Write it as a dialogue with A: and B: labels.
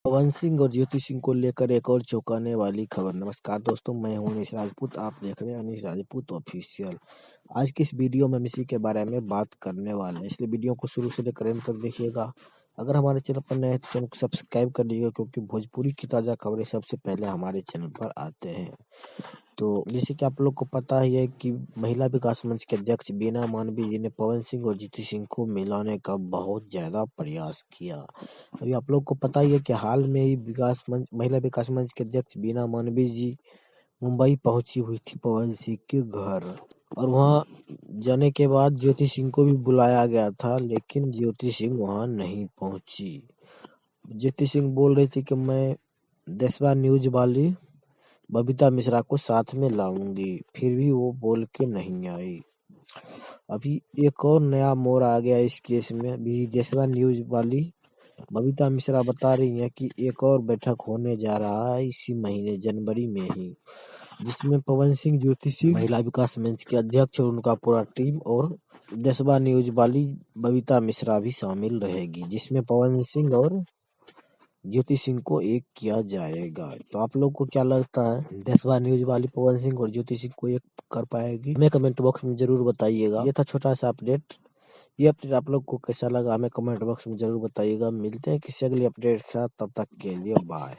A: पवन सिंह और ज्योति सिंह को लेकर एक और चौंकाने वाली खबर। नमस्कार दोस्तों, मैं हूं अनीश राजपूत। आप देख रहे हैं अनीश राजपूत ऑफिशियल। आज की इस वीडियो में हम इसी के बारे में बात करने वाले हैं, इसलिए वीडियो को शुरू से लेकर अंत तक देखिएगा। अगर हमारे चैनल पर नए हैं तो चैनल को सब्सक्राइब कर लीजिएगा, क्योंकि भोजपुरी की ताज़ा खबरें सबसे पहले हमारे चैनल पर आते हैं। तो जैसे कि आप लोग को पता ही है कि महिला विकास मंच के अध्यक्ष बीना मानवी जी ने पवन सिंह और ज्योति सिंह को मिलाने का बहुत ज्यादा प्रयास किया। अभी आप लोग को पता ही है कि हाल में ही महिला विकास मंच के अध्यक्ष बीना मानवी जी मुंबई पहुंची हुई थी पवन सिंह के घर, और वहां जाने के बाद ज्योति सिंह को भी बुलाया गया था, लेकिन ज्योति सिंह वहां नहीं पहुंची। ज्योति सिंह बोल रही थी कि मैं देशवा न्यूज वाली बबीता मिश्रा को साथ में लाऊंगी, फिर भी वो बोल के नहीं आई। अभी एक और नया मोड़ आ गया इस केस में। अभी देशवा न्यूज वाली बबीता मिश्रा बता रही हैं कि एक और बैठक होने जा रहा है इसी महीने जनवरी में ही, जिसमें पवन सिंह, ज्योति सिंह, महिला विकास मंच के अध्यक्ष और उनका पूरा टीम और देशवा न्यूज वाली बबीता मिश्रा भी शामिल रहेगी, जिसमें पवन सिंह और ज्योति सिंह को एक किया जाएगा। तो आप लोग को क्या लगता है, देशवा न्यूज वाली पवन सिंह और ज्योति सिंह को एक कर पाएगी? हमें कमेंट बॉक्स में जरूर बताइएगा। ये था छोटा सा अपडेट। ये अपडेट आप लोग को कैसा लगा हमें कमेंट बॉक्स में जरूर बताइएगा। मिलते हैं किसी अगली अपडेट के साथ, तब तक के लिए बाय।